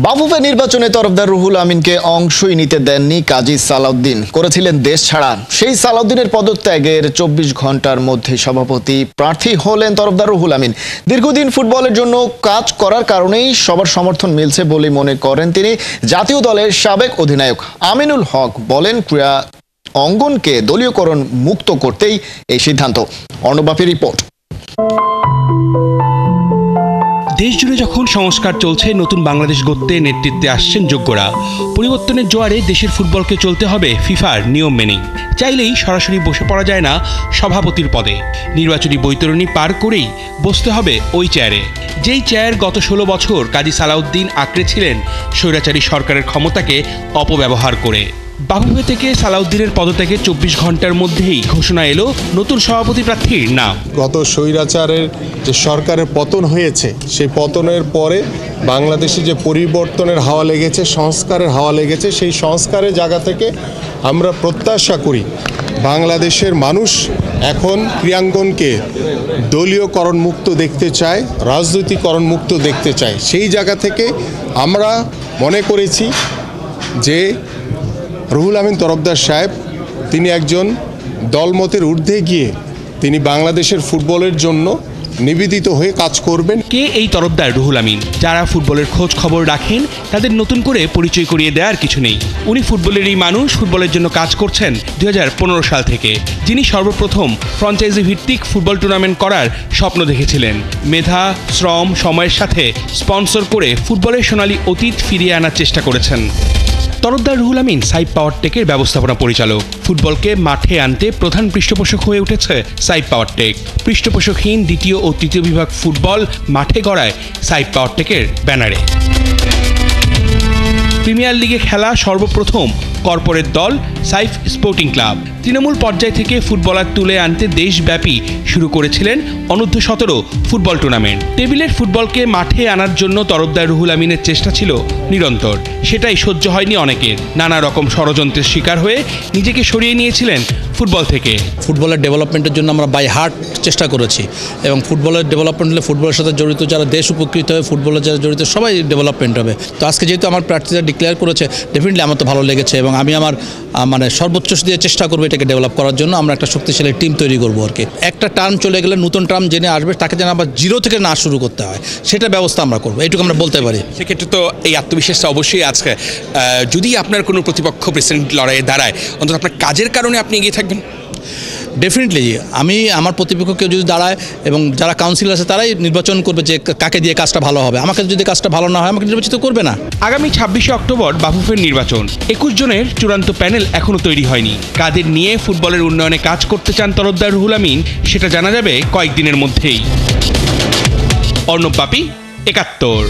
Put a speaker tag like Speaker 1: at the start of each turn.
Speaker 1: বাফুফে নির্বাচনে তরফদার রুহুল আমিনকে অংশই নিতে দেননি কাজী সালাউদ্দিন, করেছিলেন দেশ ছাড়া। সেই সালাউদ্দিনের পদত্যাগের ২৪ ঘন্টার মধ্যে সভাপতি প্রার্থী হলেন তরফদার রুহুল আমিন। দীর্ঘদিন ফুটবলের জন্য কাজ করার কারণেই সবার সমর্থন মিলছে বলে মনে করেন তিনি। জাতীয় দলের সাবেক অধিনায়ক আমিনুল হক বলেন, ক্রীড়া অঙ্গনকে দলীয়করণ মুক্ত করতেই এই সিদ্ধান্ত। অর্ণবাপীর রিপোর্ট।
Speaker 2: দেশজুড়ে যখন সংস্কার চলছে, নতুন বাংলাদেশ গড়তে নেতৃত্বে আসছেন যোগ্যরা। পরিবর্তনের জোয়ারে দেশের ফুটবলকে চলতে হবে ফিফার নিয়ম মেনেই। চাইলেই সরাসরি বসে পড়া যায় না সভাপতির পদে। নির্বাচনী বৈতরণী পার করেই বসতে হবে ওই চেয়ারে, যেই চেয়ার গত ১৬ বছর কাজী সালাউদ্দিন আঁকড়েছিলেন স্বৈরাচারী সরকারের ক্ষমতাকে অপব্যবহার করে। বাফুফে থেকে সালাউদ্দিনের পদত্যাগের ২৪ ঘন্টার মধ্যেই ঘোষণা এলো নতুন সভাপতি প্রার্থীর নাম।
Speaker 3: গত স্বৈরাচারের যে সরকারের পতন হয়েছে, সেই পতনের পরে বাংলাদেশে যে পরিবর্তনের হাওয়া লেগেছে, সংস্কারের হাওয়া লেগেছে, সেই সংস্কারের জায়গা থেকে আমরা প্রত্যাশা করি বাংলাদেশের মানুষ এখন ক্রীড়াঙ্গনকে দলীয়করণ মুক্ত দেখতে চায়, রাজনৈতিকরণ মুক্ত দেখতে চায়। সেই জায়গা থেকে আমরা মনে করেছি যে রুহুল আমিন তরফদার সাহেব তিনি একজন দলমতের ঊর্ধ্বে গিয়ে তিনি বাংলাদেশের ফুটবলের জন্য নিবেদিত হয়ে কাজ করবেন।
Speaker 2: কে এই তরফদার রুহুল আমিন? যারা ফুটবলের খোঁজ খবর রাখেন তাদের নতুন করে পরিচয় করিয়ে দেওয়ার কিছু নেই। উনি ফুটবলেরই মানুষ, ফুটবলের জন্য কাজ করছেন ২০১৫ সাল থেকে। যিনি সর্বপ্রথম ফ্র্যাঞ্চাইজি ভিত্তিক ফুটবল টুর্নামেন্ট করার স্বপ্ন দেখেছিলেন। মেধা, শ্রম, সময়ের সাথে স্পন্সর করে ফুটবলের সোনালী অতীত ফিরিয়ে আনার চেষ্টা করেছেন। তরফদার রুহুল আমিন সাইপ পাওয়ারটেকের ব্যবস্থাপনা পরিচালক। ফুটবলকে মাঠে আনতে প্রধান পৃষ্ঠপোষক হয়ে উঠেছে সাইপ পাওয়ারটেক। পৃষ্ঠপোষকহীন দ্বিতীয় ও তৃতীয় বিভাগ ফুটবল মাঠে গড়ায় সাইপ পাওয়ারটেকের ব্যানারে। প্রিমিয়ার লিগে খেলা সর্বপ্রথম কর্পোরেট দল সাইফ স্পোর্টিং ক্লাব। তৃণমূল পর্যায় থেকে ফুটবলার তুলে আনতে দেশব্যাপী শুরু করেছিলেন অনূর্ধ্ব-১৭ ফুটবল টুর্নামেন্ট। টেবিলের ফুটবলকে মাঠে আনার জন্য তরফদার রুহুল আমিনের চেষ্টা ছিল নিরন্তর। সেটাই সহ্য হয়নি অনেকের। নানা রকম ষড়যন্ত্রের শিকার হয়ে নিজেকে সরিয়ে নিয়েছিলেন ফুটবল থেকে।
Speaker 4: ফুটবলের ডেভেলপমেন্টের জন্য আমরা বাই হার্ট চেষ্টা করেছি, এবং ফুটবলের ডেভেলপমেন্ট হলে ফুটবলের সাথে জড়িত যারা দেশ উপকৃত হবে, ফুটবলের যারা জড়িত সবাই ডেভেলপমেন্ট হবে। তো আজকে যেহেতু আমার প্রার্থীরা ডিক্লেয়ার করেছে, ডেফিনেটলি আমার তো ভালো লেগেছে, এবং আমি আমার সর্বোচ্চ দিয়ে চেষ্টা করবো এটাকে ডেভেলপ করার জন্য। আমরা একটা শক্তিশালী টিম তৈরি করবো আর কি। একটা টার্ম চলে গেলে নতুন টার্ম জেনে আসবে, তাকে যেন আবার জিরো থেকে না শুরু করতে হয়, সেটা ব্যবস্থা আমরা করবো, এইটুকু আমরা বলতে পারি।
Speaker 2: সেক্ষেত্রে তো এই আত্মবিশ্বাসটা অবশ্যই আজকে, যদি আপনার কোনো প্রতিপক্ষ প্রেসিডেন্ট লড়াইয়ে দাঁড়ায়, অন্তত আপনার কাজের কারণে আপনি এগিয়ে থাকবেন।
Speaker 4: ডেফিনেটলি আমি আমার প্রতিপক্ষ কেউ যদি দাঁড়ায়, এবং যারা কাউন্সিল আছে তারাই নির্বাচন করবে যে কাকে দিয়ে কাজটা ভালো হবে। আমাকে যদি কাজটা ভালো না হয়, আমাকে নির্বাচিত করবে না।
Speaker 2: আগামী ২৬শে অক্টোবর বাফুফের নির্বাচন। ২১ জনের চূড়ান্ত প্যানেল এখনও তৈরি হয়নি। কাদের নিয়ে ফুটবলের উন্নয়নে কাজ করতে চান তরফদার রুহুল আমিন, সেটা জানা যাবে কয়েকদিনের মধ্যেই। অর্ণব বাপি, ৭১।